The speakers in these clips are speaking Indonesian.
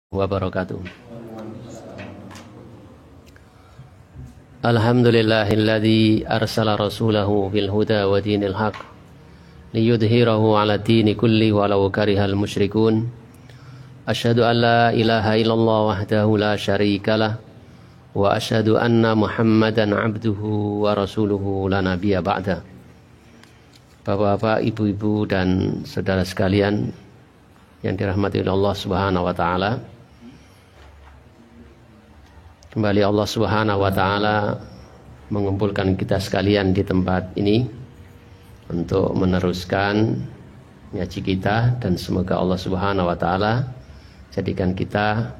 wabarakatuh. Alhamdulillahilladzi arsala rasulahu bil huda wa dinil haq liyudhhirahu 'ala dini kulli walau karihal musyrikun. Asyhadu an la ilaha illallah wahdahu la syarikalah wa asyhadu anna Muhammadan 'abduhu wa rasuluhu la nabiyya ba'da. Bapak-bapak, ibu-ibu dan saudara sekalian yang dirahmati oleh Allah Subhanahu wa taala. Kembali Allah Subhanahu wa taala mengumpulkan kita sekalian di tempat ini untuk meneruskan ngaji kita, dan semoga Allah Subhanahu wa taala jadikan kita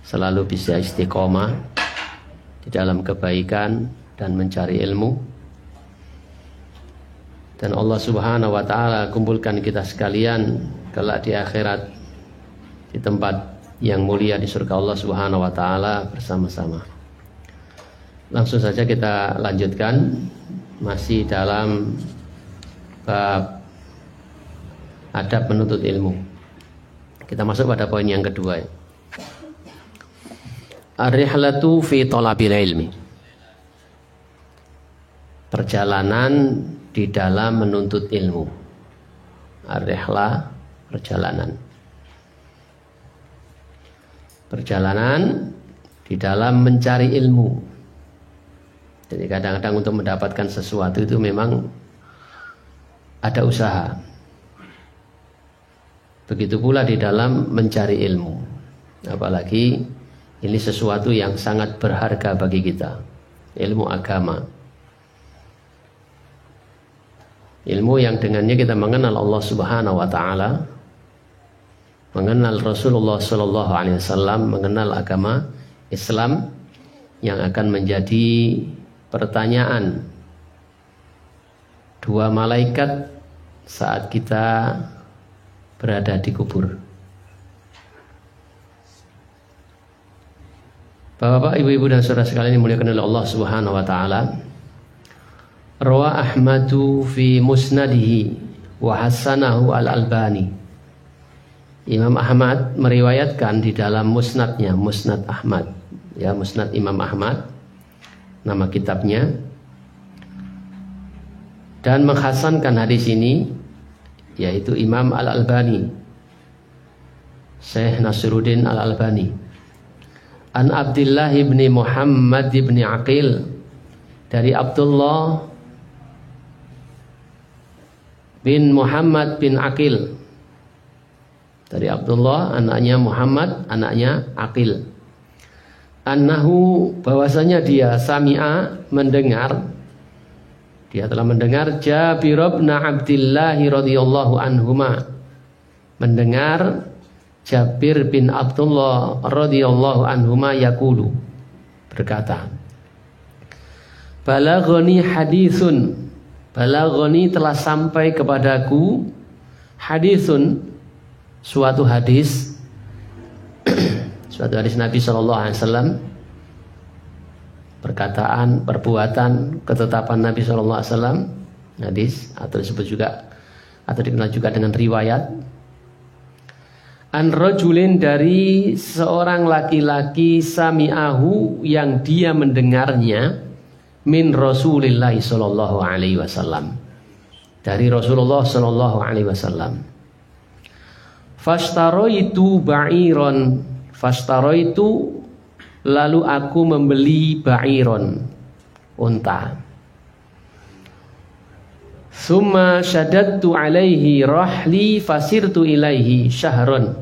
selalu bisa istiqomah di dalam kebaikan dan mencari ilmu. Dan Allah Subhanahu wa taala kumpulkan kita sekalian kelak di akhirat di tempat yang mulia di surga Allah Subhanahu wa taala bersama-sama. Langsung saja kita lanjutkan masih dalam bab adab menuntut ilmu. Kita masuk pada poin yang kedua. Ar-rihlatu fi thalabil ilmi. Perjalanan di dalam menuntut ilmu. Ar-rihlah, perjalanan. Perjalanan di dalam mencari ilmu. Jadi kadang-kadang untuk mendapatkan sesuatu itu memang ada usaha. Begitu pula di dalam mencari ilmu. Apalagi ini sesuatu yang sangat berharga bagi kita. Ilmu agama. Ilmu yang dengannya kita mengenal Allah Subhanahu wa taala, mengenal Rasulullah Sallallahu Alaihi Wasallam, mengenal agama Islam yang akan menjadi pertanyaan dua malaikat saat kita berada di kubur. Bapak, ibu-ibu dan saudara sekalian yang dimuliakan oleh Allah Subhanahu wa taala. Rawa Ahmadu fi musnadihi wa hasanahu al-Albani. Imam Ahmad meriwayatkan di dalam musnadnya, Musnad Ahmad, ya, Musnad Imam Ahmad, nama kitabnya, dan menghasankan hadis ini yaitu Imam Al-Albani, Syekh Nasiruddin Al-Albani. An Abdullah ibni Muhammad ibni Aqil, dari Abdullah bin Muhammad bin Aqil, dari Abdullah anaknya Muhammad, anaknya Aqil. Annahu, bahwasanya dia sami'a, mendengar, dia telah mendengar Jabir bin Abdullah radhiyallahu anhuma, mendengar Jabir bin Abdullah radhiyallahu anhuma yaqulu, berkata, Balaghani haditsun, balaghani telah sampai kepadaku, haditsun, suatu hadis suatu hadis Nabi SAW, perkataan, perbuatan, ketetapan Nabi SAW, hadis, atau disebut juga atau dikenal juga dengan riwayat. An rajulin, dari seorang laki-laki, sami'ahu, yang dia mendengarnya, min Rasulillah sallallahu alaihi wasallam, dari Rasulullah sallallahu alaihi wasallam. Fashtaraitu ba'iron, fashtaraitu, lalu aku membeli ba'iron, unta. Summa syadattu alaihi rahli fasirtu ilaihi syahron.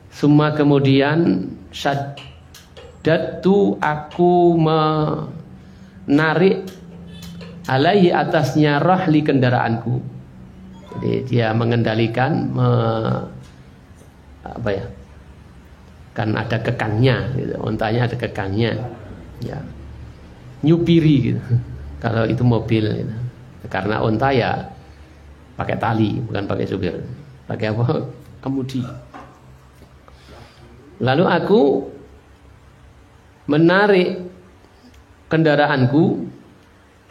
Summa, kemudian, syadattu, aku menarik, alaihi, atasnya, rahli, kendaraanku. Jadi dia mengendalikan, apa ya? Kan ada kekangnya, gitu. Untanya ada kekangnya, ya. Nyupiri, gitu. Kalau itu mobil, gitu. Karena unta ya pakai tali, bukan pakai supir. Pakai apa? Kemudi. Lalu aku menarik kendaraanku,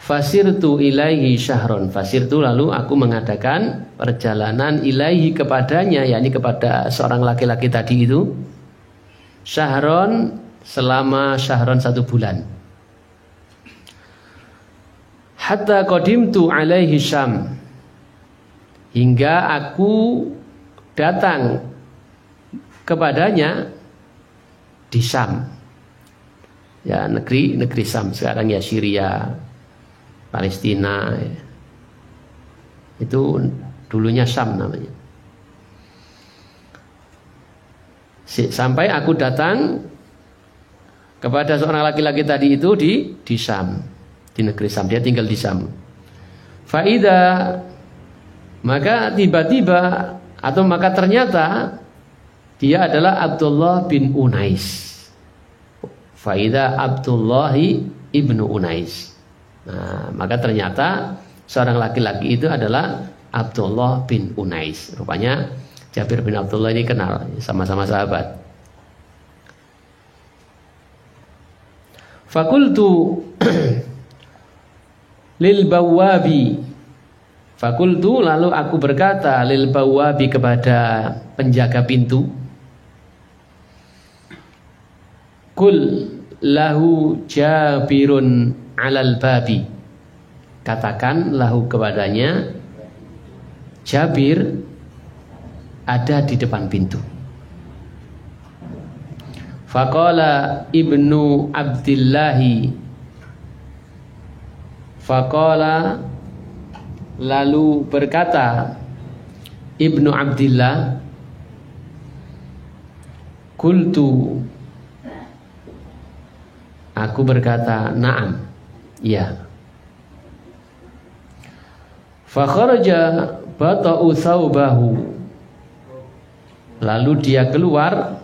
fasirtu ilaihi syahron, fasirtu, lalu aku mengadakan perjalanan ilaihi, kepadanya, yakni kepada seorang laki-laki tadi itu, syahron, selama syahron 1 bulan. Hatta qadimtu alaihi Syam, hingga aku datang kepadanya di Syam. Ya, negeri Syam sekarang ya Syria, Palestina. Ya. Itu dulunya Syam namanya. Sampai aku datang kepada seorang laki-laki tadi itu di Syam, di negeri Syam. Dia tinggal di Syam. Faida, maka tiba-tiba atau maka ternyata dia adalah Abdullah bin Unais. Faida Abdullahi ibnu Unais. Nah, maka ternyata seorang laki-laki itu adalah Abdullah bin Unais. Rupanya Jabir bin Abdullah ini kenal, sama-sama sahabat. Fakultu lil bawabi. Fakultu, lalu aku berkata lil bawabi, kepada penjaga pintu. Kul lahu Jabirun alal babi. Katakan lahu, kepadanya, Jabir ada di depan pintu. Faqala ibnu Abdillahi. Faqala, lalu berkata Ibnu Abdillah, Qultu, aku berkata, na'am, ya. Fakharaja bata'u thawbahu, lalu dia keluar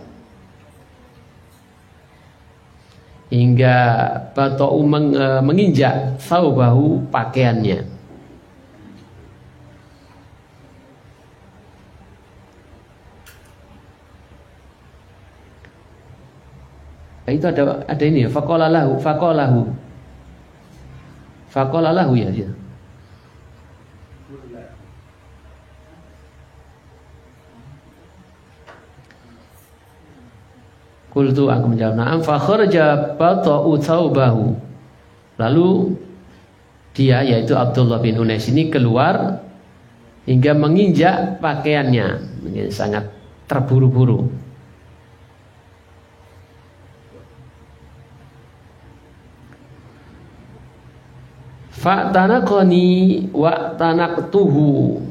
hingga bata'u menginjak thawbahu, pakaiannya. Itu ada ini, faqala lahu ya. Qultu, aku menjawab, na'am. Fa kharaja bata'u thawbahu, lalu dia, yaitu Abdullah bin Unais ini, keluar hingga menginjak pakaiannya. Ini sangat terburu-buru. Fa'tanaqani wa tanaqtuhu.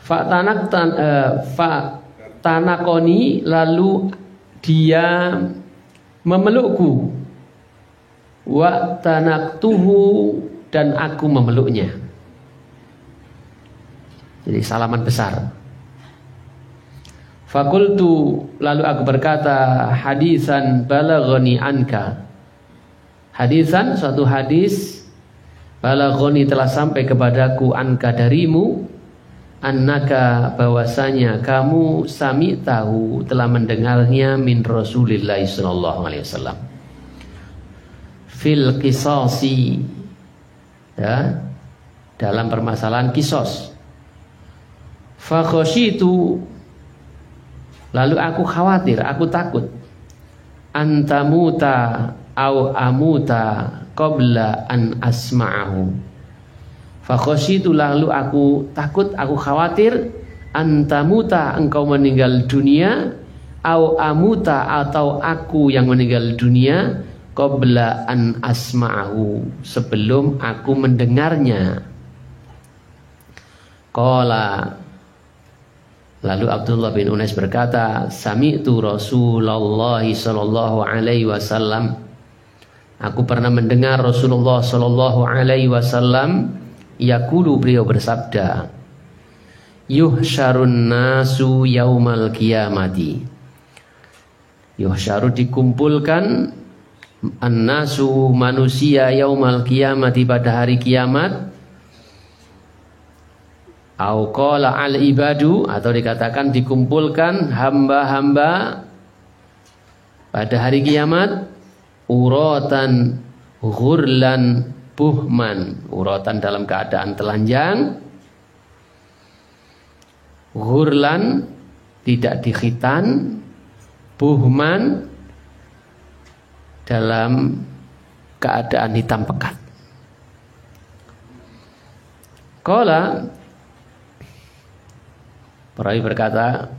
Fa'tanaqani, lalu dia memelukku. Wa tanaqtuhu, dan aku memeluknya. Jadi salaman besar. Fakultu, lalu aku berkata, hadisan balaghani anka. Hadisan, suatu hadis, balaghani, telah sampai kepadaku, anka, darimu, annaka, bahwasanya kamu, sami tahu, telah mendengarnya, min Rasulillah sallallahu alaihi wasallam, fil qisasi, ya, dalam permasalahan kisos. Fa khasyitu, lalu aku khawatir, aku takut, antamuta au amuta qabla an asma'ahu. Fa khasyitu, lalu aku takut, aku khawatir, antamuta, engkau meninggal dunia, au amuta, atau aku yang meninggal dunia, qabla an asma'ahu, sebelum aku mendengarnya. Qala, lalu Abdullah bin Unais berkata, sami'tu Rasulullah sallallahu alaihi wasallam, aku pernah mendengar Rasulullah sallallahu alaihi wasallam yaqulu, beliau bersabda, yuhsyarun nasu yaumal qiyamati. Yuhsyaru, dikumpulkan, an-nasu, manusia, yaumal qiyamati, pada hari kiamat. Au qala al-ibadu, atau dikatakan dikumpulkan hamba-hamba pada hari kiamat, uratan ghurlan buhman, uratan dalam keadaan telanjang, ghurlan tidak dikhitan, buhman dalam keadaan hitam pekat. Qala, perawi berkata,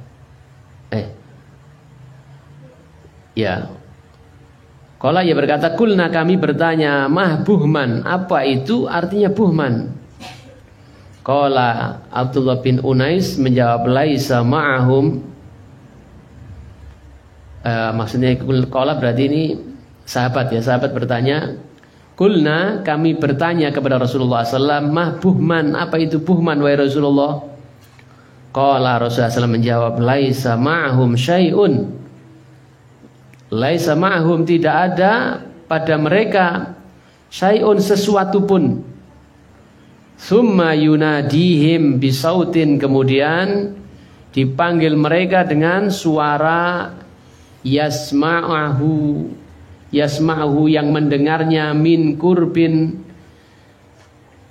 Qala ia berkata, kulna kami bertanya, mah buhman, apa itu artinya buhman? Qala Abdullah bin Unais menjawab, laisa ma'ahum. Maksudnya qala berarti ini sahabat ya, sahabat bertanya, kulna kami bertanya kepada Rasulullah SAW, mah buhman, apa itu buhman wahai Rasulullah? Qala Rasulullah SAW menjawab, laisa ma'ahum syai'un. Laisa ma'hum, tidak ada pada mereka syai'un, sesuatu pun. Summa yunadihim bisautin, kemudian dipanggil mereka dengan suara yasma'ahu yang mendengarnya, min kurbin,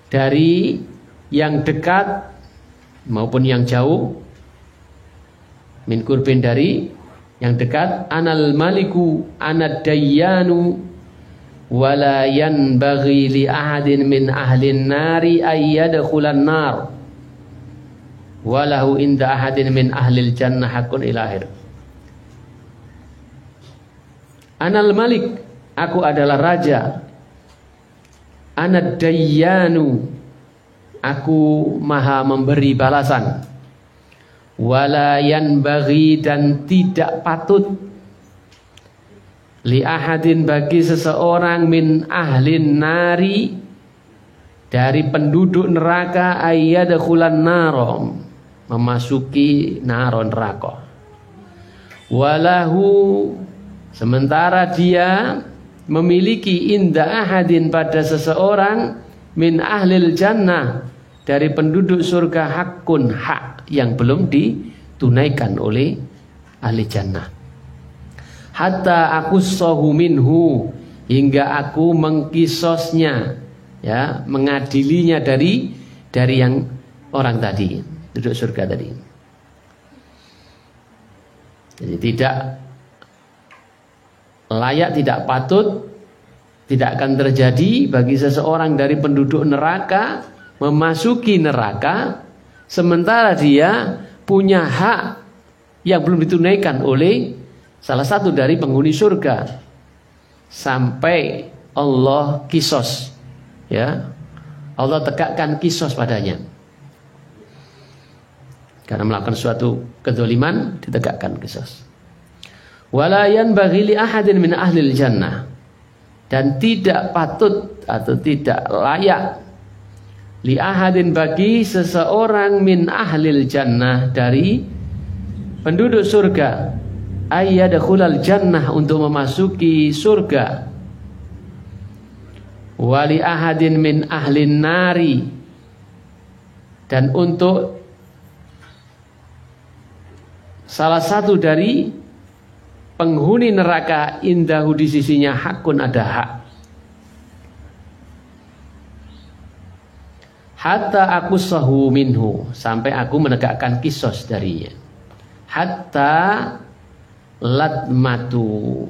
dari yang dekat maupun yang jauh, min kurbin dari yang dekat, anal maliku anad dayyanu wala yanbaghi li ahadin min ahlin nari ay yadkhulan nar walahu inda ahadin min ahlil jannah hakun ila akhir. Anal malik, aku adalah raja. Anad dayyanu, aku maha memberi balasan. Wala yanbaghi, dan tidak patut, li ahadin, bagi seseorang, min ahlin nari, dari penduduk neraka, ayyadkhulan naro, memasuki naron neraka. Walahu, sementara dia memiliki, inda ahadin, pada seseorang, min ahlil jannah, dari penduduk surga, hakun, hak yang belum ditunaikan oleh ahli jannah. Hatta aku sohu minhu, hingga aku mengkisosnya, ya, mengadilinya dari yang orang tadi, penduduk surga tadi. Jadi tidak layak, tidak patut, tidak akan terjadi bagi seseorang dari penduduk neraka memasuki neraka sementara dia punya hak yang belum ditunaikan oleh salah satu dari penghuni surga, sampai Allah kisos, ya, Allah tegakkan kisos padanya karena melakukan suatu kezaliman, ditegakkan kisos. Wala yanbaghi li ahadin min ahlil jannah, dan tidak patut atau tidak layak, li ahadin, bagi seseorang, min ahlil jannah, dari penduduk surga, ayyadkhulal jannah, untuk memasuki surga. Wali ahadin min ahlin nari, dan untuk salah satu dari penghuni neraka, indahu, di sisinya, hakun, ada hak. Hatta aku sahu minhu, sampai aku menegakkan kisos darinya. Hatta latmatu,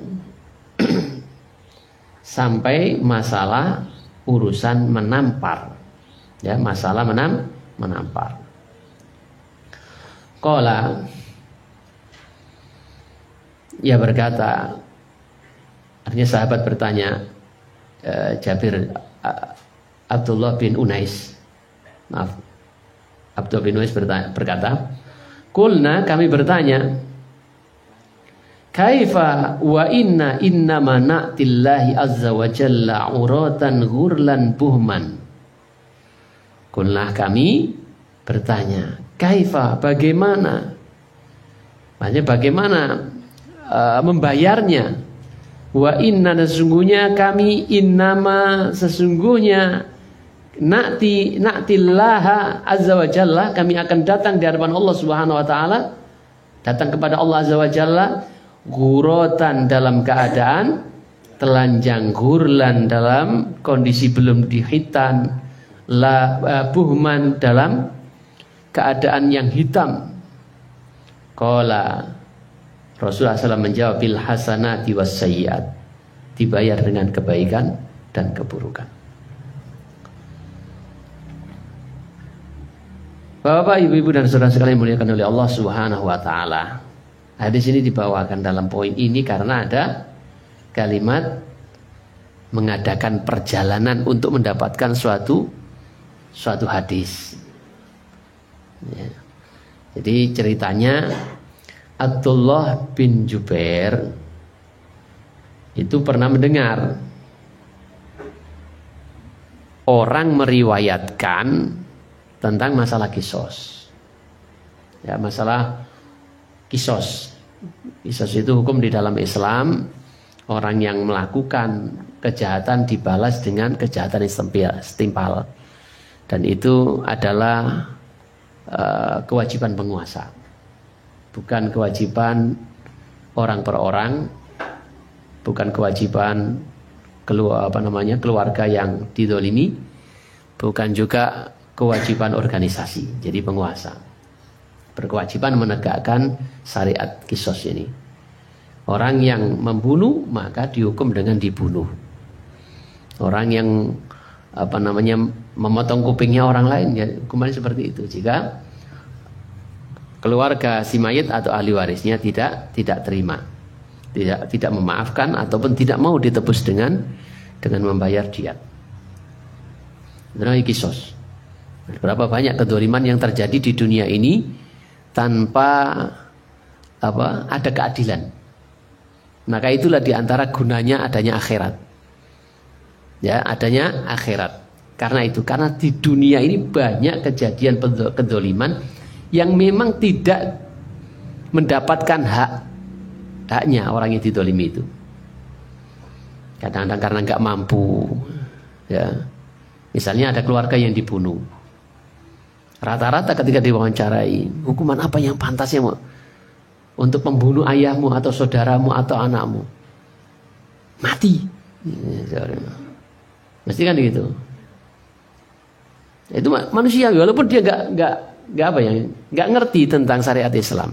sampai masalah urusan menampar, ya, masalah menampar. Qala, ia berkata, artinya sahabat bertanya, Jabir, Abdullah bin Unais, maaf, Abdullah bin Unais berkata, kulna, kami bertanya, kaifa wa innama na'tillahi azza wa jalla uratan ghurlan buhman. Kulna, kami bertanya, kaifa, bagaimana, maksudnya bagaimana membayarnya. Wa inna, sesungguhnya kami, innama, sesungguhnya, na'tillaha azza wa jalla, kami akan datang di hadapan Allah Subhanahu wa taala, datang kepada Allah azza wa jalla, ghuratan, dalam keadaan telanjang, ghurlan, dalam kondisi belum dihitan, buhman, dalam keadaan yang hitam. Qala Rasulullah SAW menjawab, bil hasanati was sayyiat, dibayar dengan kebaikan dan keburukan. Bapak, ibu-ibu dan saudara sekalian dimuliakan oleh Allah Subhanahu wa taala. Hadis ini dibawakan dalam poin ini karena ada kalimat mengadakan perjalanan untuk mendapatkan suatu hadis. Ya. Jadi ceritanya Abdullah bin Jubair itu pernah mendengar orang meriwayatkan tentang masalah kisos. Ya, masalah kisos. Kisos itu hukum di dalam Islam. Orang yang melakukan kejahatan dibalas dengan kejahatan yang setimpal. Dan itu adalah kewajiban penguasa. Bukan kewajiban orang per orang. Bukan kewajiban keluarga yang didolimi. Bukan juga kewajiban organisasi. Jadi penguasa berkewajiban menegakkan syariat kisos ini. Orang yang membunuh maka dihukum dengan dibunuh. Orang yang memotong kupingnya orang lain, ya hukumannya seperti itu. Jika keluarga si mayit atau ahli warisnya tidak terima, tidak memaafkan ataupun tidak mau ditebus dengan membayar diat. Itu kisos. Berapa banyak kedzaliman yang terjadi di dunia ini tanpa ada keadilan. Maka itulah diantara gunanya adanya akhirat. Ya, adanya akhirat. Karena di dunia ini banyak kejadian kedzaliman yang memang tidak mendapatkan haknya orang yang didolimi itu. Kadang-kadang karena nggak mampu. Ya, misalnya ada keluarga yang dibunuh. Rata-rata ketika diwawancarai, hukuman apa yang pantasnya untuk membunuh ayahmu atau saudaramu atau anakmu? Mati. Mesti kan gitu. Itu manusia walaupun dia nggak ngerti tentang syariat Islam.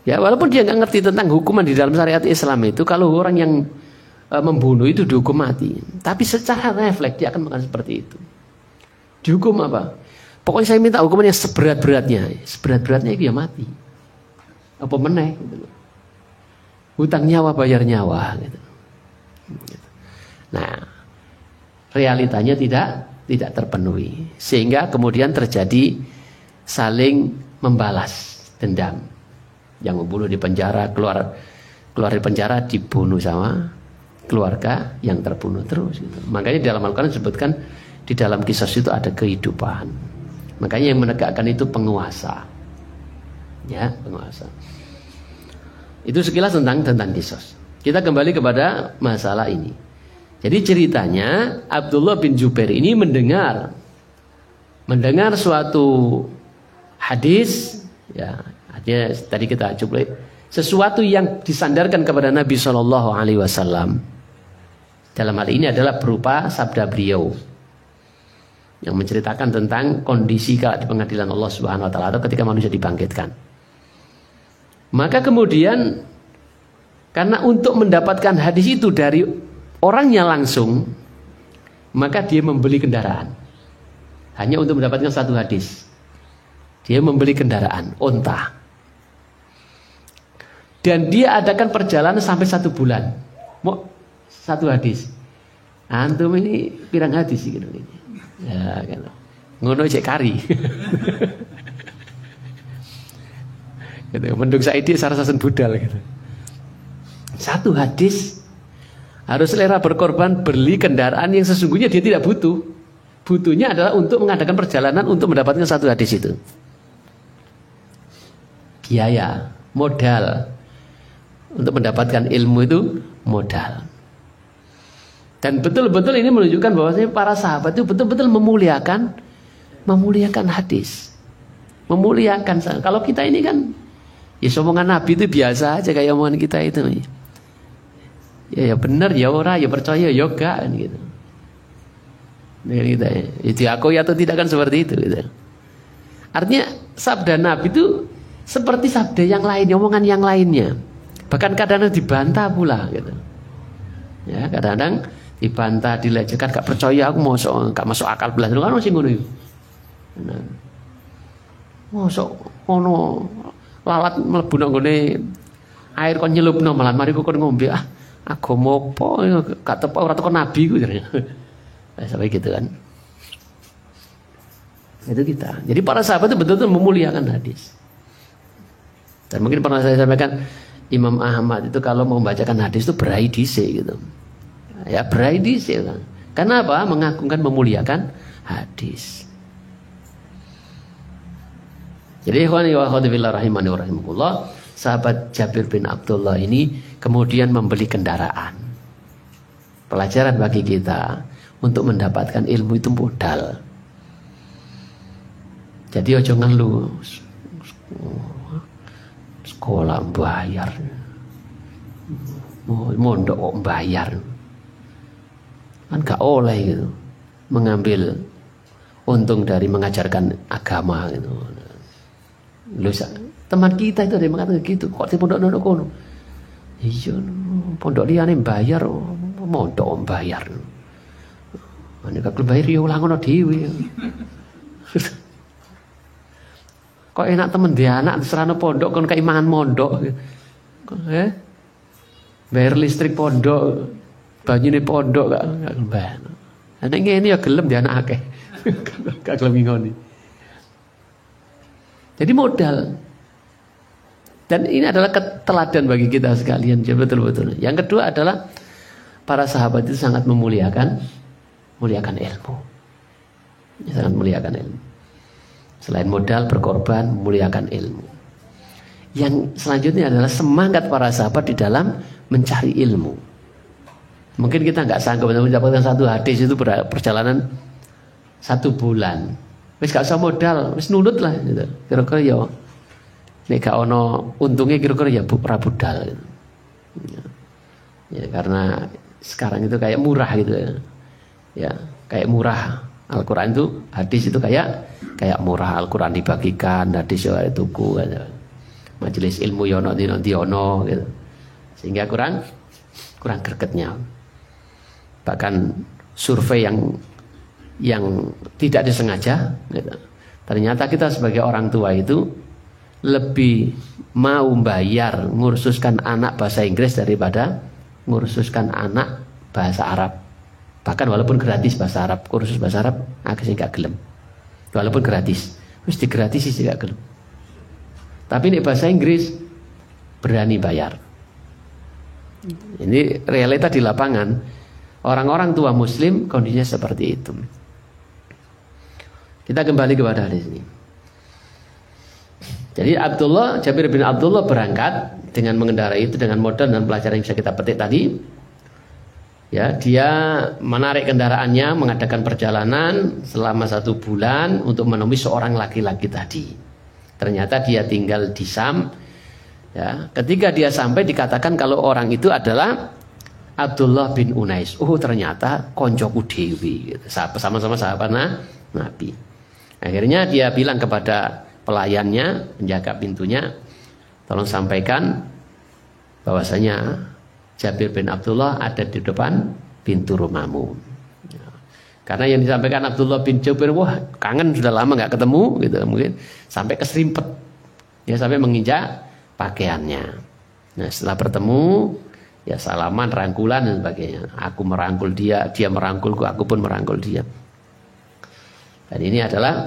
Ya, walaupun dia nggak ngerti tentang hukuman di dalam syariat Islam itu, kalau orang yang membunuh itu dihukum mati. Tapi secara refleks dia akan melakukan seperti itu. Dihukum apa? Pokoknya saya minta hukuman yang seberat-beratnya. Seberat-beratnya itu ya mati. Apa meneh gitu. Hutang nyawa bayar nyawa gitu. Nah, realitanya tidak terpenuhi. Sehingga kemudian terjadi saling membalas dendam. Yang membunuh di penjara, keluar dari penjara dibunuh sama keluarga yang terbunuh terus gitu. Makanya dalam Al-Quran disebutkan di dalam kisah itu ada kehidupan. Makanya yang menegakkan itu penguasa. Ya, penguasa. Itu sekilas tentang kisos. Kita kembali kepada masalah ini. Jadi ceritanya Abdullah bin Jubair ini mendengar suatu hadis, ya, artinya tadi kita coba sesuatu yang disandarkan kepada Nabi SAW. Dalam hal ini adalah berupa sabda beliau yang menceritakan tentang kondisi di pengadilan Allah Subhanahu wa taala atau ketika manusia dibangkitkan. Maka kemudian karena untuk mendapatkan hadis itu dari orangnya langsung, maka dia membeli kendaraan. Hanya untuk mendapatkan satu hadis. Dia membeli kendaraan, onta. Dan dia adakan perjalanan sampai 1 bulan. Mau 1 hadis. Antum ini pirang hadis gitu ini. Ya kan. Ngono cek kari. Gitu. Mendung saiki sarasasen budal gitu. 1 hadis harus rela berkorban beli kendaraan yang sesungguhnya dia tidak butuh. Butuhnya adalah untuk mengadakan perjalanan untuk mendapatkan 1 hadis itu. Biaya, modal untuk mendapatkan ilmu itu modal. Dan betul-betul ini menunjukkan bahwasanya para sahabat itu betul-betul memuliakan hadis. Memuliakan. Kalau kita ini kan ya omongan Nabi itu biasa aja kayak omongan kita itu. Ya benar ya ora, ya percaya ya enggak kan gitu. Dengan kita ya. Itu aku ya atau tidak kan seperti itu gitu. Artinya sabda Nabi itu seperti sabda yang lain, omongan yang lainnya. Bahkan kadang-kadang dibantah pula gitu. Ya, kadang-kadang dibantah, dilecehkan, gak percaya aku gak masuk akal belas kan masih ngono iku. Nah. Mosok ono lalat mlebu nang gone air kon nyelupno malah mari kon ngombe agama apa gak tepak ora teko nabi ku jarene. Sampai gitu kan. Itu kita. Jadi para sahabat itu betul-betul memuliakan hadis. Dan mungkin pernah saya sampaikan Imam Ahmad itu kalau mau membacakan hadis itu berai dhisik gitu. Ya berai dhisik kan. Karena apa? Mengagungkan, memuliakan hadis. Jadi ikhwani wa akhwati fillah rahimani wa rahimakumullah, sahabat Jabir bin Abdullah ini kemudian membeli kendaraan. Pelajaran bagi kita untuk mendapatkan ilmu itu modal. Jadi ojo ngeluh. Sekolah bayar. Mondok kok bayar. Kan gak oleh gitu. Mengambil untung dari mengajarkan agama gitu. Loh, teman kita itu ada yang mengatakan gitu. Kok di pondok-pondok kono? Iya, pondok liyane bayar, mondok bayar. Ane kok bayar ya ulang ngono dhewe. Kok enak temen dia anak serana pondok kon kayak mangan mondok. Bayar listrik pondok, banyune pondok gak bayar. Nek ngene ya gelem dia anak akeh. Gak gelem ngoni. Jadi modal. Dan ini adalah keteladan bagi kita sekalian. Betul-betul. Yang kedua adalah para sahabat itu sangat memuliakan ilmu. Sangat memuliakan ilmu. Selain modal, berkorban, memuliakan ilmu. Yang selanjutnya adalah semangat para sahabat di dalam mencari ilmu. Mungkin kita nggak sanggup mendapatkan satu hadis itu perjalanan 1 bulan. Wis gak usah modal, wis nunut lah gitu. Kira-kira ya nek gak ono untungnya kira-kira ya budal gitu. Ya karena sekarang itu kayak murah gitu ya. Ya, kayak murah. Al-Qur'an itu hadis itu kayak murah, Al-Qur'an dibagikan, hadis ya tuku gitu. Majelis ilmu ya ono dino gitu. Sehingga kurang gregetnya. Bahkan survei yang tidak disengaja gitu. Ternyata kita sebagai orang tua itu lebih mau bayar ngursuskan anak bahasa Inggris daripada ngursuskan anak bahasa Arab. Bahkan walaupun gratis bahasa Arab, kursus bahasa Arab agak gak gelem. Walaupun gratis, mesti gratis sih gak gelem. Tapi ini bahasa Inggris berani bayar. Ini realita di lapangan. Orang-orang tua muslim kondisinya seperti itu. Kita kembali kepada hadis ini. Jadi Jabir bin Abdullah berangkat dengan mengendarai itu dengan modal dan pelajaran yang bisa kita petik tadi. Ya, dia menarik kendaraannya, mengadakan perjalanan selama 1 bulan untuk menemui seorang laki-laki tadi. Ternyata dia tinggal di Sam. Ya, ketika dia sampai dikatakan kalau orang itu adalah Abdullah bin Unais. Ternyata koncoku dewi. Gitu. Sama-sama sahabat Nabi. Akhirnya dia bilang kepada pelayannya, penjaga pintunya, tolong sampaikan bahwasanya Jabir bin Abdullah ada di depan pintu rumahmu. Ya. Karena yang disampaikan Abdullah bin Jabir, wah kangen sudah lama nggak ketemu, gitu mungkin sampai keserimpet, ya sampai menginjak pakaiannya. Nah setelah bertemu, ya salaman, rangkulan dan sebagainya. Aku merangkul dia, dia merangkulku, aku pun merangkul dia. Dan ini adalah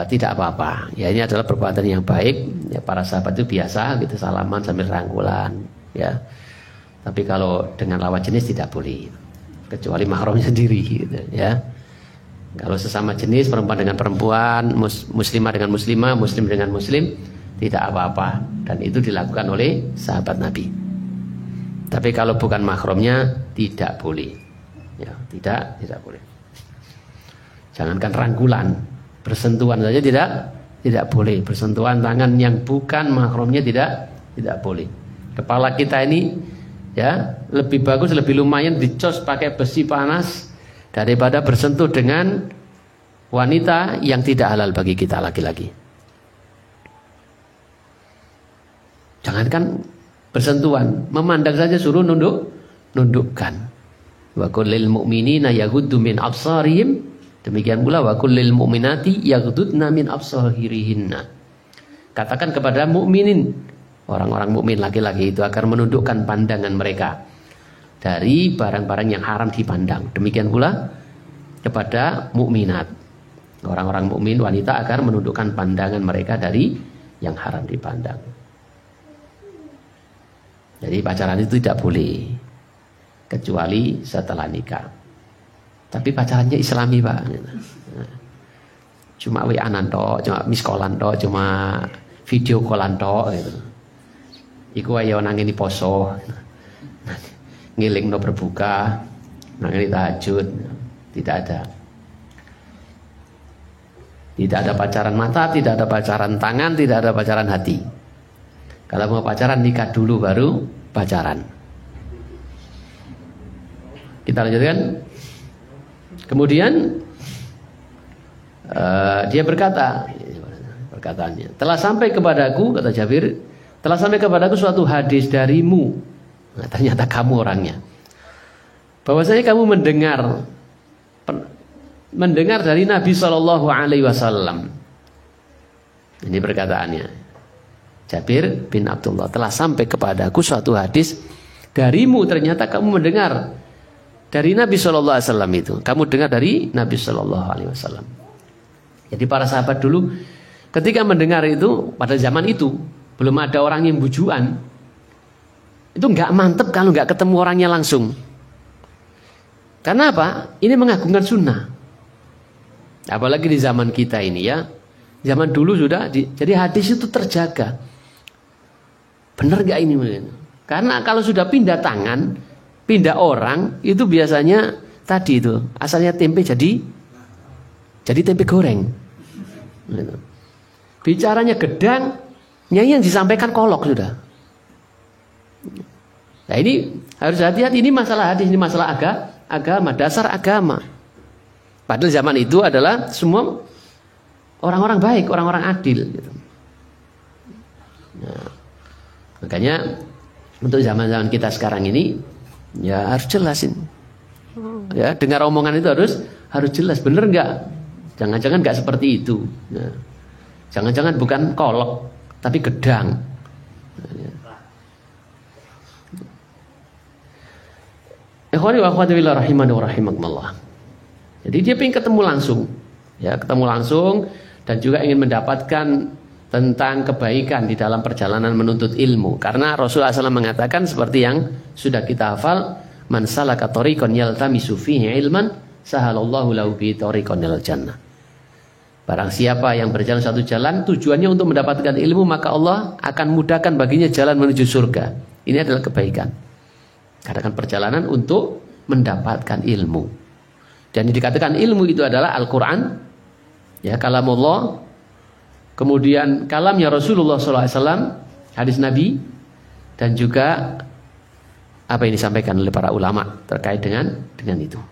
tidak apa-apa. Ya ini adalah perbuatan yang baik. Ya para sahabat itu biasa gitu salaman sambil rangkulan. Ya. Tapi kalau dengan lawan jenis tidak boleh. Kecuali mahramnya sendiri. Gitu, ya. Kalau sesama jenis perempuan dengan perempuan, muslimah dengan muslimah, muslim dengan muslim, tidak apa-apa. Dan itu dilakukan oleh sahabat Nabi. Tapi kalau bukan mahramnya tidak boleh. Ya, tidak boleh. Jangankan rangkulan, bersentuhan saja tidak boleh. Bersentuhan tangan yang bukan mahramnya tidak boleh. Kepala kita ini ya lebih bagus, lebih lumayan dicos pakai besi panas daripada bersentuh dengan wanita yang tidak halal bagi kita laki-laki. Jangankan bersentuhan, memandang saja suruh nundukkan. Wa kullil mu'minina yaghuddu min absarihim, demikian pula wa kullil mu'minati yaghuddna min absarihinna. Katakan kepada mukminin, orang-orang mukmin laki-laki itu agar menundukkan pandangan mereka dari barang-barang yang haram dipandang. Demikian pula kepada mukminat, orang-orang mukmin wanita agar menundukkan pandangan mereka dari yang haram dipandang. Jadi pacaran itu tidak boleh kecuali setelah nikah. Tapi pacarannya Islami, Pak. Cuma WA-an tok, cuma miss call-an tok, cuma video call-an tok gitu. Iku ayo nang ngene poso. Ngilingno berbuka, nang ngene tahajud. Tidak ada. Tidak ada pacaran mata, tidak ada pacaran tangan, tidak ada pacaran hati. Kalau mau pacaran nikah dulu baru pacaran. Kita lanjutkan. Kemudian dia berkata, perkataannya, telah sampai kepadaku, kata Jabir, telah sampai kepadaku suatu hadis darimu. Nah, ternyata kamu orangnya. Bahwasanya kamu mendengar dari Nabi Shallallahu Alaihi Wasallam. Ini perkataannya. Jabir bin Abdullah, telah sampai kepadaku suatu hadis darimu, ternyata kamu mendengar dari Nabi Shallallahu Alaihi Wasallam itu. Kamu dengar dari Nabi Shallallahu Alaihi Wasallam. Jadi para sahabat dulu ketika mendengar itu, pada zaman itu belum ada orang yang bujuan, itu nggak mantep kalau nggak ketemu orangnya langsung. Karena apa? Ini mengagungkan sunnah. Apalagi di zaman kita ini ya. Zaman dulu sudah jadi hadis itu terjaga. Benar gak ini? Karena kalau sudah pindah tangan, pindah orang, itu biasanya tadi itu asalnya tempe jadi tempe goreng. Bicaranya gedang, yang disampaikan kolok sudah. Nah ini harus hati-hati, ini masalah hadis, ini masalah agama, dasar agama. Padahal zaman itu adalah semua orang-orang baik, orang-orang adil. Gitu. Nah, makanya untuk zaman-zaman kita sekarang ini ya harus jelasin. Ya, dengar omongan itu harus jelas, bener nggak? Jangan-jangan nggak seperti itu. Ya. Jangan-jangan bukan kolok, tapi gedang. Ikhwani wa akhwati fillah rahimani wa rahimakumullah. Jadi dia ingin ketemu langsung, ya ketemu langsung dan juga ingin mendapatkan tentang kebaikan di dalam perjalanan menuntut ilmu. Karena Rasulullah SAW mengatakan seperti yang sudah kita hafal, man salaka thariqan yaltamisu fihi ilman sahalallahu lahu bi thariqan ilal jannah. Barang siapa yang berjalan satu jalan tujuannya untuk mendapatkan ilmu, maka Allah akan mudahkan baginya jalan menuju surga. Ini adalah kebaikan. Katakan perjalanan untuk mendapatkan ilmu. Dan yang dikatakan ilmu itu adalah Al-Quran, ya kalamullah. Kemudian kalamnya Rasulullah SAW, hadis Nabi, dan juga apa yang disampaikan oleh para ulama terkait dengan itu.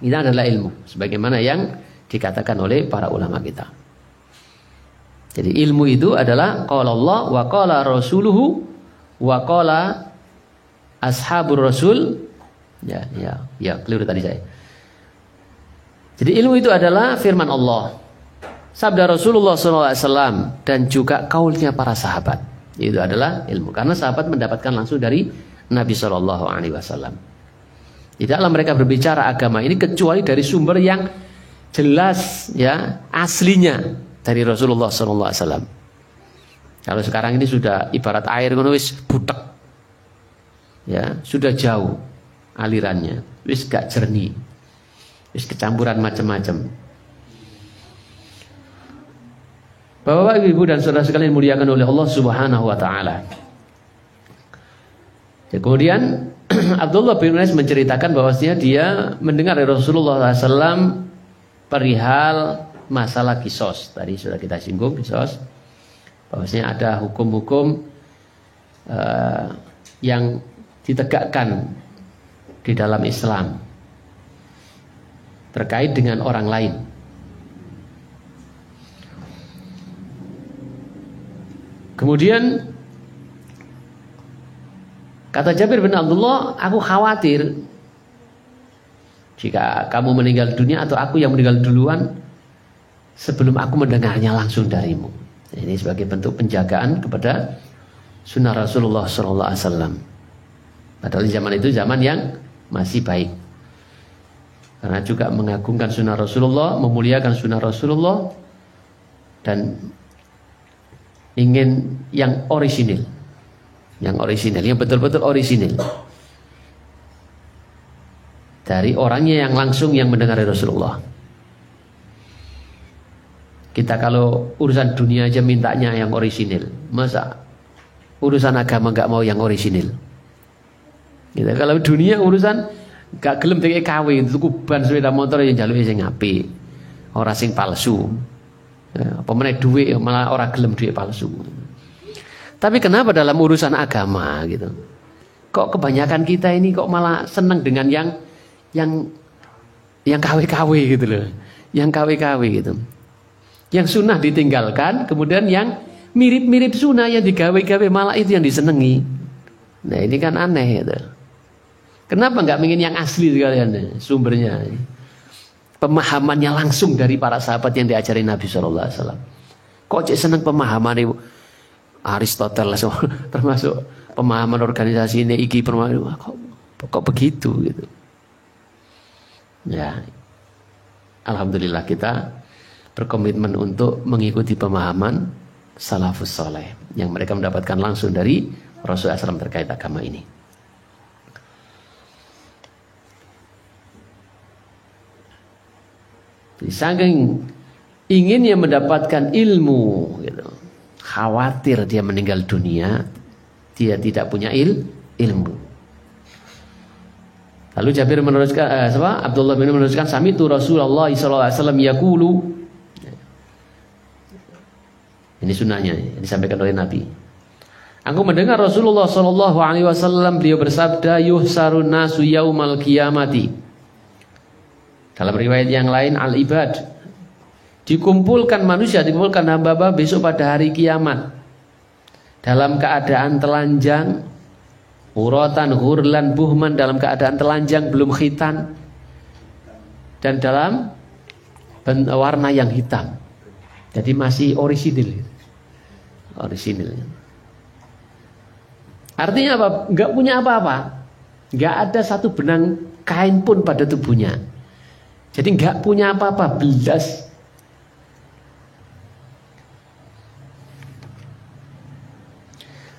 Ini adalah ilmu, sebagaimana yang dikatakan oleh para ulama kita. Jadi ilmu itu adalah qala Allah wa qala rasuluhu wa qala ashabur rasul. Ya, keliru tadi saya. Jadi ilmu itu adalah firman Allah, sabda Rasulullah SAW, dan juga kaulnya para sahabat. Itu adalah ilmu. Karena sahabat mendapatkan langsung dari Nabi SAW. Tidaklah mereka berbicara agama ini kecuali dari sumber yang jelas, ya aslinya dari Rasulullah SAW. Kalau sekarang ini sudah ibarat air wis butek, ya sudah jauh alirannya, wis gak jernih, wis kecampuran macam-macam. Bapak, Ibu dan saudara sekalian muliakan oleh Allah Subhanahu wa taala. Ya, kemudian Abdullah bin Unais menceritakan bahwasanya dia mendengar dari Rasulullah SAW perihal masalah kisos. Tadi sudah kita singgung kisos, bahwasanya ada hukum-hukum yang ditegakkan di dalam Islam terkait dengan orang lain. Kemudian kata Jabir bin Abdullah, aku khawatir jika kamu meninggal dunia atau aku yang meninggal duluan sebelum aku mendengarnya langsung darimu. Ini sebagai bentuk penjagaan kepada sunnah Rasulullah SAW. Padahal zaman itu zaman yang masih baik. Karena juga mengagungkan sunnah Rasulullah, memuliakan sunnah Rasulullah, dan ingin yang orisinil. Yang orisinil, yang betul-betul orisinil. Dari orangnya yang langsung yang mendengar Rasulullah. Kita kalau urusan dunia aja mintanya yang orisinil. Masa urusan agama nggak mau yang orisinil? Gitu. Kalau dunia urusan gak gelem dek KW, tuku ban sepeda motor yang jaluke sing apik. Ora sing palsu. Ya, apa meneh dhuwit malah ora gelem dhuwit palsu. Tapi kenapa dalam urusan agama gitu? Kok kebanyakan kita ini kok malah seneng dengan yang KW-KW gitu loh. Yang KW-KW gitu. Yang sunnah ditinggalkan, kemudian yang mirip-mirip sunnah yang digawe-gawe malah itu yang disenengi. Nah ini kan aneh gitu. Kenapa nggak ingin yang asli sekalian sumbernya? Pemahamannya langsung dari para sahabat yang diajari Nabi SAW. Kok cek seneng pemahaman ibu Aristoteles termasuk pemahaman organisasi ini iki pemahaman kok begitu gitu. Ya, alhamdulillah kita berkomitmen untuk mengikuti pemahaman salafus soleh yang mereka mendapatkan langsung dari Rasulullah SAW terkait agama ini. Jadi, saking inginnya mendapatkan ilmu, gitu, khawatir dia meninggal dunia, dia tidak punya ilmu. Lalu Jabir meneruskan, Abdullah bin meneruskan, sami'tu Rasulullah SAW yaqulu. Ini sunnahnya yang disampaikan oleh Nabi. Aku mendengar Rasulullah SAW beliau bersabda, yuhsarun nasu yaumal qiyamati. Dalam riwayat yang lain, al-ibad, dikumpulkan manusia, dikumpulkan hamba-hamba besok pada hari kiamat dalam keadaan telanjang, uratan, hurlan, buhman, dalam keadaan telanjang belum khitan, dan dalam warna yang hitam. Jadi masih orisinil. Orisinil. Artinya apa? Enggak punya apa-apa. Enggak ada satu benang kain pun pada tubuhnya. Jadi enggak punya apa-apa, belas.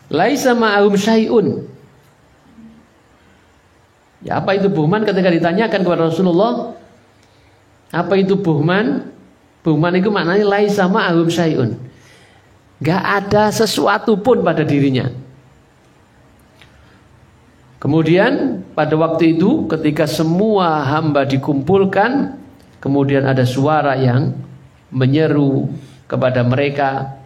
Laisa ma'ahum syai'un. Ya, apa itu buhman? Ketika ditanyakan kepada Rasulullah, apa itu buhman? Buhman itu maknanya laisa ma'ahum syai'un. Enggak ada sesuatu pun pada dirinya. Kemudian pada waktu itu ketika semua hamba dikumpulkan, kemudian ada suara yang menyeru kepada mereka,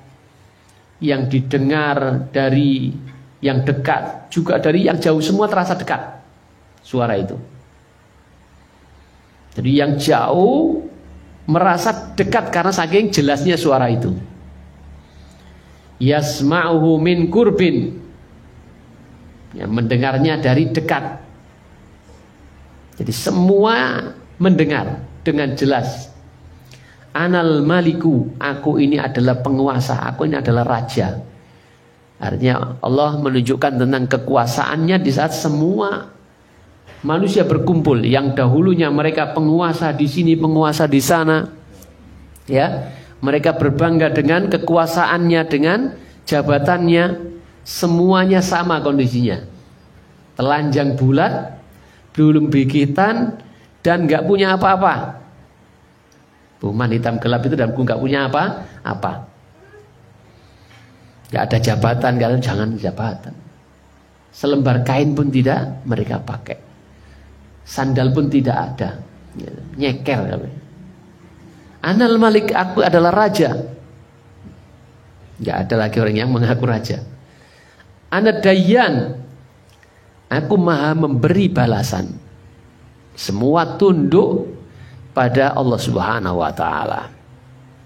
yang didengar dari yang dekat, juga dari yang jauh, semua terasa dekat suara itu. Jadi yang jauh merasa dekat karena saking jelasnya suara itu. Yasma'uhu min kurbin, yang mendengarnya dari dekat. Jadi semua mendengar dengan jelas. Anal maliku, aku ini adalah penguasa, aku ini adalah raja. Artinya Allah menunjukkan tentang kekuasaannya di saat semua manusia berkumpul. Yang dahulunya mereka penguasa di sini, penguasa di sana, ya, mereka berbangga dengan kekuasaannya, dengan jabatannya. Semuanya sama kondisinya, telanjang bulat, belum bikitan, dan nggak punya apa-apa. Buman hitam gelap itu dan nggak punya apa-apa. Nggak ada jabatan, nggak ada, jangan jabatan. Selembar kain pun tidak mereka pakai, sandal pun tidak ada, nyeker. Anal Malik, aku adalah raja. Nggak ada lagi orang yang mengaku raja. Ana Dayyan, aku maha memberi balasan. Semua tunduk pada Allah Subhanahu wa ta'ala.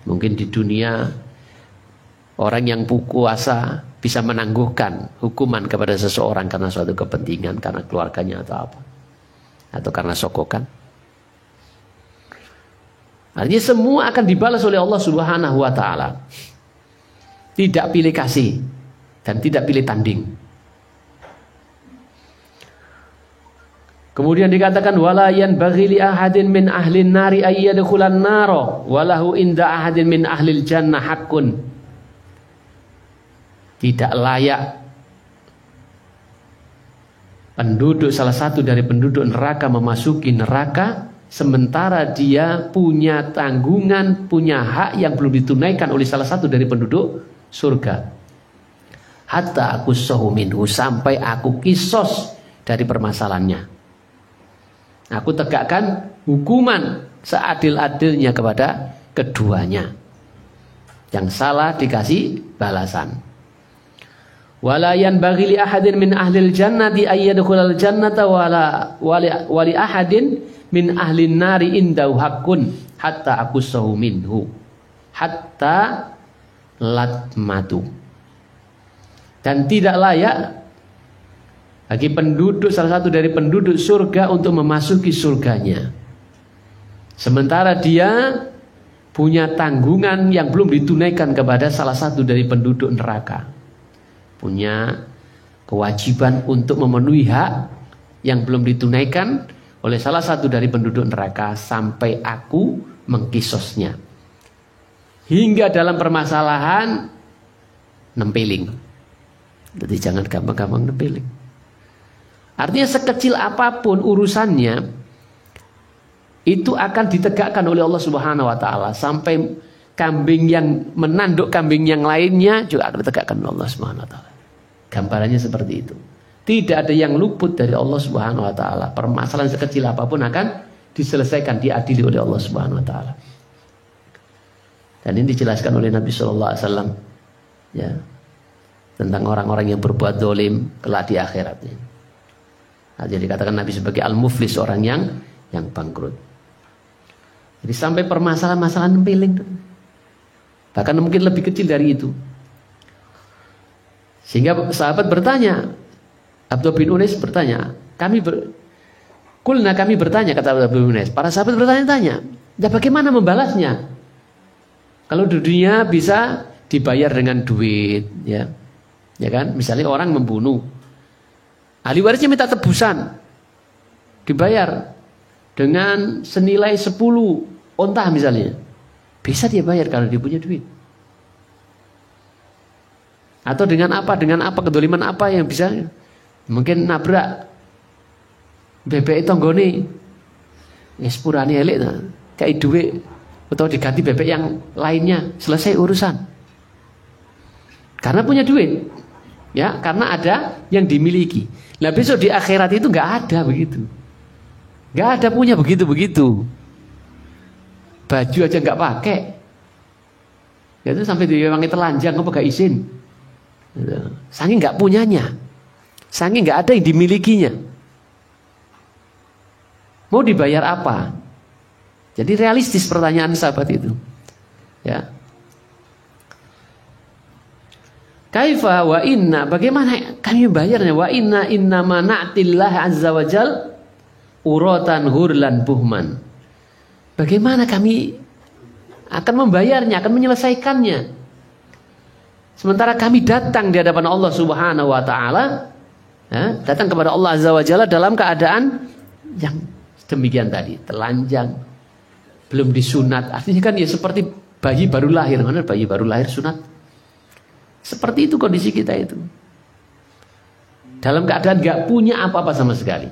Mungkin di dunia orang yang puasa bisa menangguhkan hukuman kepada seseorang karena suatu kepentingan, karena keluarganya atau apa, atau karena sokokan. Artinya semua akan dibalas oleh Allah Subhanahu wa taala. Tidak pilih kasih dan tidak pilih tanding. Kemudian dikatakan wala yanbaghi li ahadin min ahlin nari ay yadkhulan nara walahu inda ahadin min ahlil jannah haqqun. Tidak layak penduduk salah satu dari penduduk neraka memasuki neraka sementara dia punya tanggungan, punya hak yang belum ditunaikan oleh salah satu dari penduduk surga. Hatta aku minhu, sampai aku kisos dari permasalahannya. Aku tegakkan hukuman seadil-adilnya kepada keduanya. Yang salah dikasih balasan. Wala yanbaghi li ahadin min ahlil jannati ay yadkhulal jannata wala li ahadin min ahlin nari indahu haqqun hatta aqussahu minhu hatta latmatu. Dan tidak layak bagi penduduk salah satu dari penduduk surga untuk memasuki surganya sementara dia punya tanggungan yang belum ditunaikan kepada salah satu dari penduduk neraka, punya kewajiban untuk memenuhi hak yang belum ditunaikan oleh salah satu dari penduduk neraka sampai aku mengkisosnya hingga dalam permasalahan nempeling. Jadi jangan gampang-gampang nempeling. Artinya sekecil apapun urusannya itu akan ditegakkan oleh Allah Subhanahu wa taala sampai kambing yang menanduk kambing yang lainnya juga akan ditegakkan oleh Allah Subhanahu wa taala. Gambarannya seperti itu. Tidak ada yang luput dari Allah Subhanahu wa taala. Permasalahan sekecil apapun akan diselesaikan, diadili oleh Allah Subhanahu wa taala. Dan ini dijelaskan oleh Nabi sallallahu alaihi wasallam ya, tentang orang-orang yang berbuat zalim kelak di akhiratnya. Jadi dikatakan Nabi sebagai al-muflis, orang yang bangkrut. Jadi sampai permasalahan-masalahan nempeling, bahkan mungkin lebih kecil dari itu. Sehingga sahabat bertanya, Abdullah bin Unais bertanya, kami bertanya, kata Abdullah bin Unais, para sahabat bertanya-tanya, ya bagaimana membalasnya? Kalau di dunia bisa dibayar dengan duit, ya kan? Misalnya orang membunuh, ahli warisnya minta tebusan, dibayar dengan senilai 10 onta misalnya, bisa dia bayar kalau dia punya duit. Atau dengan apa kedoliman apa yang bisa, mungkin nabrak bebek tonggone, sepurane elek, kayak duit atau diganti bebek yang lainnya, selesai urusan. Karena punya duit, ya, karena ada yang dimiliki. Nah besok di akhirat itu nggak ada begitu, nggak ada punya begitu. Baju aja nggak pakai, ya itu sampai diwangi telanjang apa gak izin. Saking nggak punyanya, saking nggak ada yang dimilikinya. Mau dibayar apa? Jadi realistis pertanyaan sahabat itu, ya. Kaifa wa inna, bagaimana kami membayarnya? Wa inna ma na'tillah azza wa jal uratan hurlan buhman. Bagaimana kami akan membayarnya, akan menyelesaikannya? Sementara kami datang di hadapan Allah Subhanahu wa taala, ya, datang kepada Allah azza wa jalla dalam keadaan yang demikian tadi, telanjang, belum disunat. Artinya kan ya seperti bayi baru lahir. Mana bayi baru lahir sunat? Seperti itu kondisi kita itu. Dalam keadaan gak punya apa-apa sama sekali.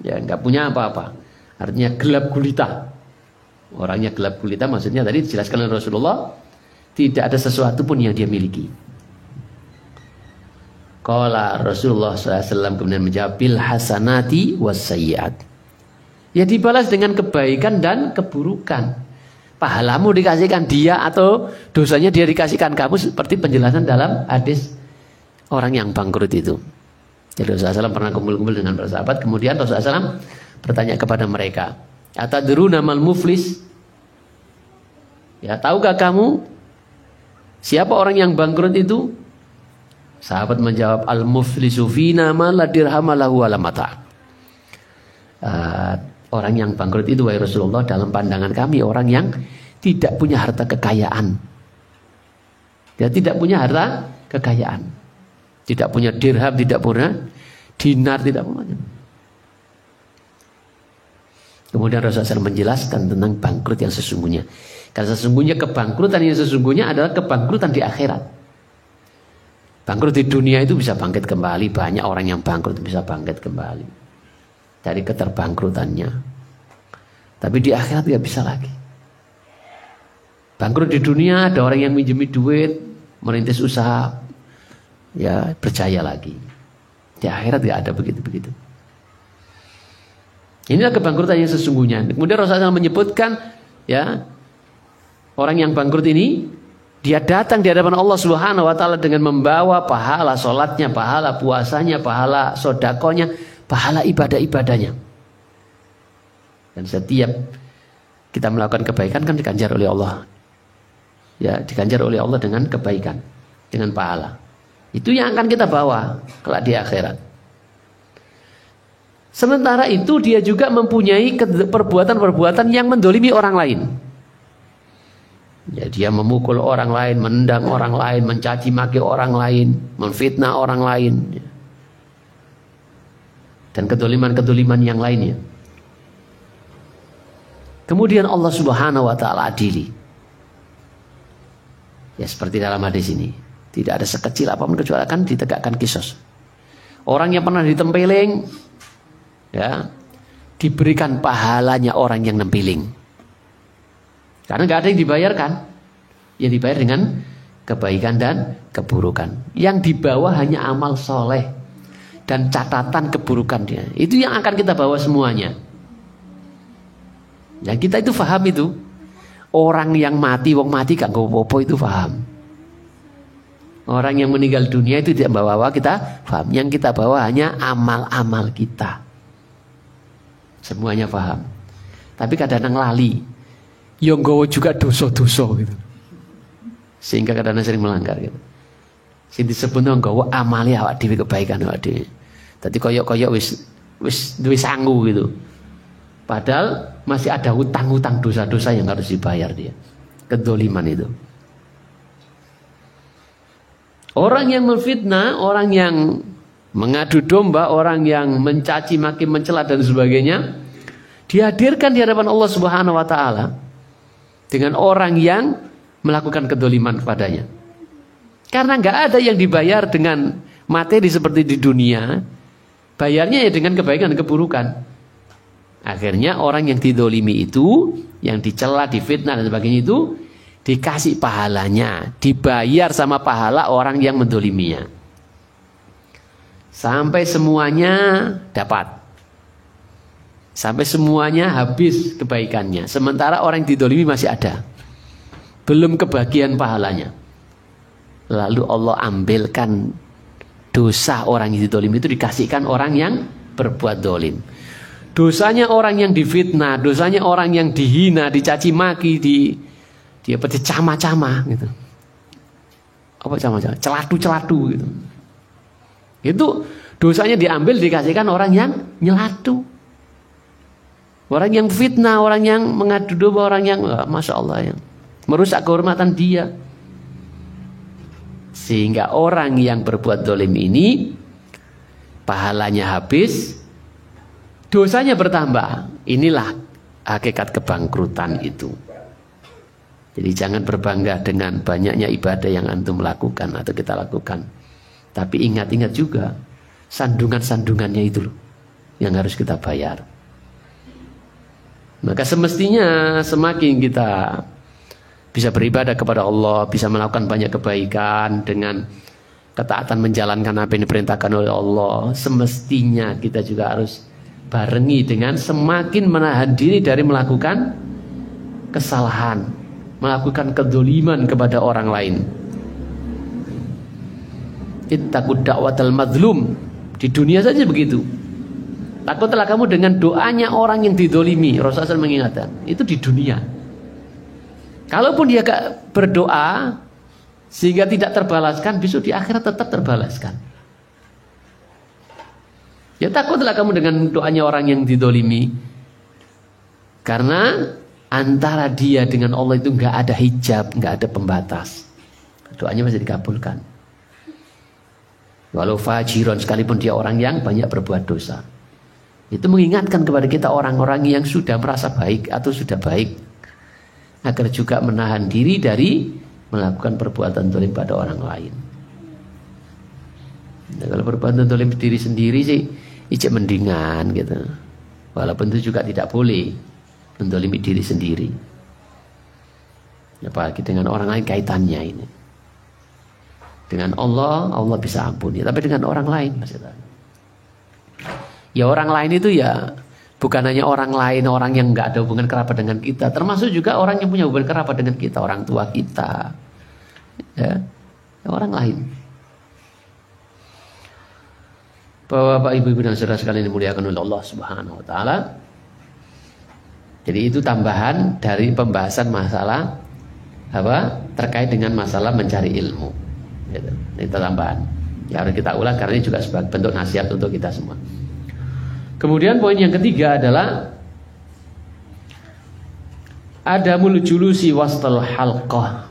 Ya gak punya apa-apa. Artinya gelap gulita. Orangnya gelap gulita maksudnya tadi dijelaskan oleh Rasulullah, tidak ada sesuatu pun yang dia miliki. Qala Rasulullah SAW kemudian menjawab bil hasanati was sayyiat. Ya dibalas dengan kebaikan dan keburukan. Pahalamu dikasihkan dia atau dosanya dia dikasihkan kamu, seperti penjelasan dalam hadis orang yang bangkrut itu. Jadi Rasulullah SAW pernah kumpul-kumpul dengan para sahabat, kemudian Rasulullah SAW bertanya kepada mereka, atadruna mal muflis? Ya tahukah kamu Siapa orang yang bangkrut itu? Sahabat menjawab, al-muflisu fina ma la dirham lahu wala mata'. Orang yang bangkrut itu, wahai Rasulullah, dalam pandangan kami orang yang tidak punya harta kekayaan. Dia tidak punya harta kekayaan. Tidak punya dirham, tidak punya dinar, tidak punya. Kemudian Rasulullah SAW menjelaskan tentang bangkrut yang sesungguhnya. Karena sesungguhnya kebangkrutan yang sesungguhnya adalah kebangkrutan di akhirat. Bangkrut di dunia itu bisa bangkit kembali. Banyak orang yang bangkrut bisa bangkit kembali dari keterbangkrutannya. Tapi di akhirat tidak bisa lagi. Bangkrut di dunia ada orang yang minjemi duit, merintis usaha, ya berjaya lagi. Di akhirat tidak ada begitu-begitu. Inilah kebangkrutan yang sesungguhnya. Kemudian Rasulullah menyebutkan, ya, orang yang bangkrut ini, dia datang di hadapan Allah Subhanahu wa taala dengan membawa pahala sholatnya, pahala puasanya, pahala sodakonya, pahala ibadah-ibadahnya. Dan setiap kita melakukan kebaikan kan diganjar oleh Allah. Ya, diganjar oleh Allah dengan kebaikan, dengan pahala. Itu yang akan kita bawa kelak di akhirat. Sementara itu dia juga mempunyai perbuatan-perbuatan yang mendolimi orang lain. Ya, dia memukul orang lain, menendang orang lain, mencaci maki orang lain, memfitnah orang lain, dan kedoliman-kedoliman yang lainnya. Kemudian Allah Subhanahu wa taala adili. Ya, seperti dalam hadis ini, tidak ada sekecil apapun kecuali akan ditegakkan kisos. Orang yang pernah ditempeling, ya, diberikan pahalanya orang yang nempiling. Karena nggak ada yang dibayarkan, yang dibayar dengan kebaikan dan keburukan. Yang dibawa hanya amal soleh dan catatan keburukan dia. Itu yang akan kita bawa semuanya. Ya, kita itu paham itu. Orang yang mati, wong mati gak ngopo itu paham. Orang yang meninggal dunia itu tidak bawa kita paham. Yang kita bawa hanya amal-amal kita. Semuanya paham. Tapi kadang-kadang lali. Yang nggawa juga dosa-dosa gitu. Sehingga kadang-kadang sering melanggar gitu. Sing disebut nggawa amale awak dhewe kebaikan awak dhewe. Dadi koyok-koyok wis duwe sangu gitu. Padahal masih ada hutang-hutang dosa-dosa yang harus dibayar dia. Kedzaliman itu. Orang yang memfitnah, orang yang mengadu domba, orang yang mencaci maki, mencela dan sebagainya, dihadirkan di hadapan Allah Subhanahu wa taala dengan orang yang melakukan kedzaliman kepadanya. Karena nggak ada yang dibayar dengan materi seperti di dunia, bayarnya ya dengan kebaikan dan keburukan. Akhirnya orang yang didolimi itu, yang dicela, difitnah dan sebagainya itu, dikasih pahalanya, dibayar sama pahala orang yang mendoliminya. Sampai semuanya dapat. Sampai semuanya habis kebaikannya. Sementara orang yang didolimi masih ada. Belum kebagian pahalanya. Lalu Allah ambilkan dosa orang yang didolimi itu dikasihkan orang yang berbuat dolim. Dosanya orang yang difitnah, dosanya orang yang dihina, dicaci maki, dia dicama-cama gitu. Apa cama-cama? Celatu-celatu gitu. Itu dosanya diambil dikasihkan orang yang nyelatu. Orang yang fitnah, orang yang mengadu domba, orang yang Masya Allah yang merusak kehormatan dia. Sehingga orang yang berbuat dolim ini pahalanya habis, dosanya bertambah. Inilah hakikat kebangkrutan itu. Jadi jangan berbangga dengan banyaknya ibadah yang antum lakukan atau kita lakukan. Tapi ingat-ingat juga sandungan-sandungannya itu loh yang harus kita bayar. Maka semestinya semakin kita bisa beribadah kepada Allah, bisa melakukan banyak kebaikan dengan ketaatan menjalankan apa yang diperintahkan oleh Allah, semestinya kita juga harus barengi dengan semakin menahan diri dari melakukan kesalahan, melakukan kedzaliman kepada orang lain. Ittaqud da'watal mazlum. Di dunia saja begitu. Takutlah kamu dengan doanya orang yang didolimi. Rasulullah SAW mengingatkan. Itu di dunia. Kalaupun dia gak berdoa, sehingga tidak terbalaskan, besok di akhirat tetap terbalaskan. Ya takutlah kamu dengan doanya orang yang didolimi, karena antara dia dengan Allah itu nggak ada hijab, nggak ada pembatas. Doanya masih dikabulkan. Walau fajiron, sekalipun dia orang yang banyak berbuat dosa. Itu mengingatkan kepada kita orang-orang yang sudah merasa baik atau sudah baik, agar juga menahan diri dari melakukan perbuatan zalim pada orang lain. Nah, kalau perbuatan zalim diri sendiri sih ijek mendingan gitu. Walaupun itu juga tidak boleh mendolimi diri sendiri. Apalagi dengan orang lain kaitannya ini. Dengan Allah, Allah bisa ampuni. Tapi dengan orang lain maksudnya. Ya orang lain itu ya bukan hanya orang lain, orang yang nggak ada hubungan kerabat dengan kita, termasuk juga orang yang punya hubungan kerabat dengan kita, orang tua kita, ya orang lain. Bapak ibu dan saudara sekalian dimuliakan oleh Allah Subhanahu Wa Taala. Jadi itu tambahan dari pembahasan masalah apa terkait dengan masalah mencari ilmu. Gitu. Itu tambahan. Ya harus kita ulang karena ini juga sebagai bentuk nasihat untuk kita semua. Kemudian poin yang ketiga adalah adamul julusi wastal halqah.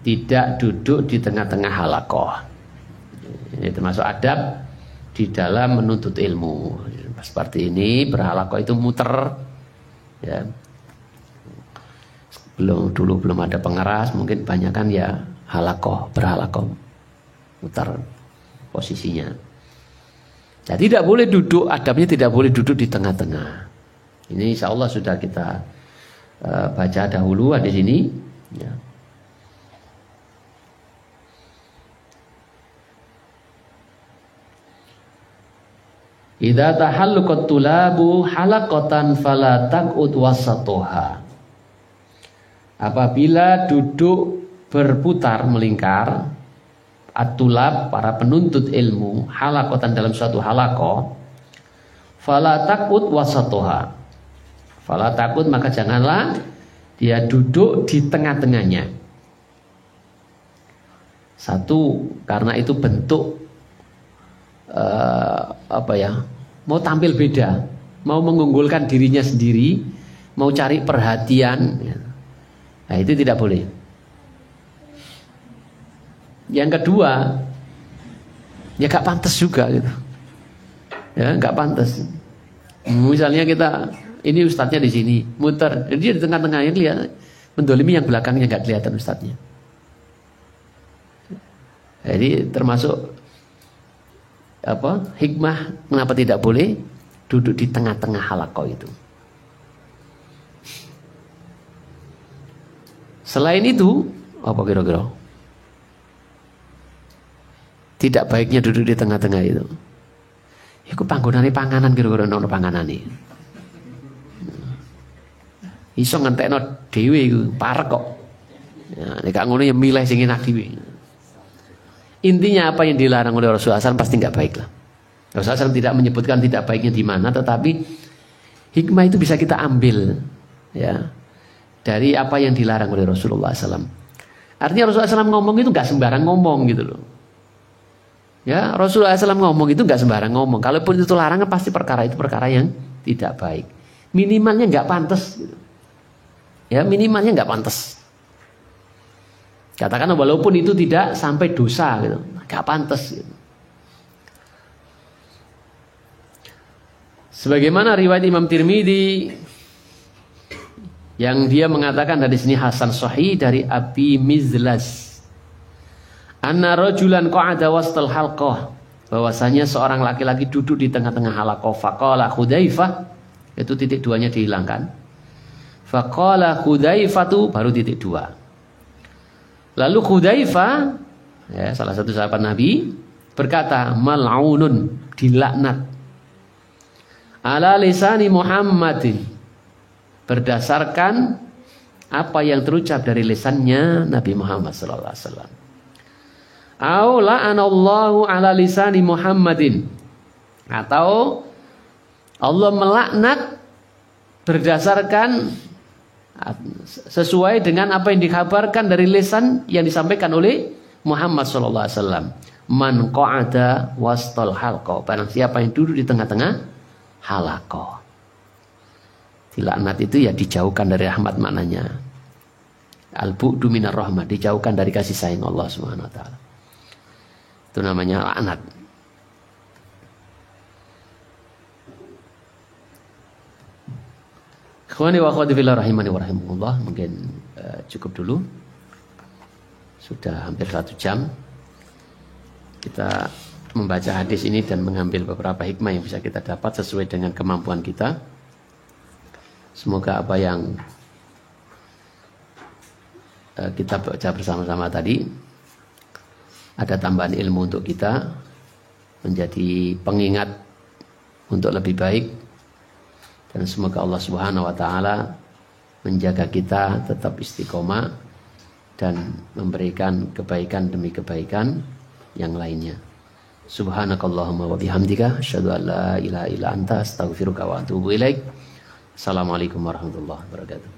Tidak duduk di tengah-tengah halaqah. Ini termasuk adab di dalam menuntut ilmu. Seperti ini berhalaqah itu muter, ya. Dulu belum ada pengeras, mungkin banyak kan ya halaqah, berhalaqah, muter posisinya. Nah, tidak boleh duduk, adabnya tidak boleh duduk di tengah-tengah. Ini insya Allah sudah kita baca dahulu di sini. Ya. Idza tahalluqat tulabu halaqatan fala taq'ud wasatuha. Apabila duduk berputar melingkar, at-tulab, para penuntut ilmu, halaqatan dalam suatu halaqah, fala taqud wasatuha. Fala taqud, maka janganlah dia duduk di tengah-tengahnya. Satu, karena itu bentuk mau tampil beda, mau mengunggulkan dirinya sendiri, mau cari perhatian. Nah, itu tidak boleh. Yang kedua, ya gak pantas juga gitu. Ya gak pantas. Misalnya kita, ini ustadznya di sini, muter, dia di tengah-tengahnya kelihatan, mendolimi yang belakangnya gak kelihatan ustadznya. Jadi termasuk hikmah kenapa tidak boleh duduk di tengah-tengah halaqah itu. Selain itu, apa kira-kira? Tidak baiknya duduk di tengah-tengah itu. Iku panggonane panganan kira-kira ono panganane. Iso ngentekno dhewe iku parek kok. Ya, nek ngono ya milih sing enak dhewe. Intinya apa yang dilarang oleh Rasulullah SAW pasti enggak baik lah. Rasulullah SAW tidak menyebutkan tidak baiknya di mana, tetapi hikmah itu bisa kita ambil ya dari apa yang dilarang oleh Rasulullah SAW. Artinya Rasulullah SAW ngomong itu enggak sembarang ngomong gitu loh. Ya, Rasulullah SAW ngomong itu nggak sembarang ngomong. Kalaupun itu larangan pasti perkara itu perkara yang tidak baik. Minimalnya nggak pantas. Ya, minimalnya nggak pantas. Katakan walaupun itu tidak sampai dosa gitu, nggak pantas. Gitu. Sebagaimana riwayat Imam Tirmidzi yang dia mengatakan dari sini Hasan Sahih dari Abi Mizlas. Anna rajulan qa'ada wastal halqah, bahwasanya seorang laki-laki duduk di tengah-tengah halaqah. Faqala Hudzaifah, itu titik duanya dihilangkan. Faqala Hudzaifatu, baru titik dua. Lalu Hudzaifah, ya, salah satu sahabat Nabi, berkata, mal'unun, dilaknat, ala lisani Muhammadin, berdasarkan apa yang terucap dari lisannya Nabi Muhammad sallallahu alaihi wasallam. Au la'anallahu ala lisani Muhammadin, atau Allah melaknat berdasarkan sesuai dengan apa yang dikabarkan dari lisan yang disampaikan oleh Muhammad sallallahu alaihi wasallam. Man qa'ada wastal halqa, barang siapa yang duduk di tengah-tengah halaqah. Dilaknat itu ya dijauhkan dari rahmat maknanya. Al-bu'du minar rahmah, dijauhkan dari kasih sayang Allah Subhanahu wa taala. Itu namanya laknat. Ikhwani wa akhwati fillah rahimani wa rahimakumullah, mungkin cukup dulu. Sudah hampir 1 jam. Kita membaca hadis ini dan mengambil beberapa hikmah yang bisa kita dapat sesuai dengan kemampuan kita. Semoga apa yang kita baca bersama-sama tadi ada tambahan ilmu untuk kita, menjadi pengingat untuk lebih baik, dan semoga Allah Subhanahu wa taala menjaga kita tetap istiqomah dan memberikan kebaikan demi kebaikan yang lainnya. Subhanakallahumma wa bihamdika asyhadu an la ilaha illa anta astaghfiruka wa atubu ilaik. Assalamualaikum warahmatullahi wabarakatuh.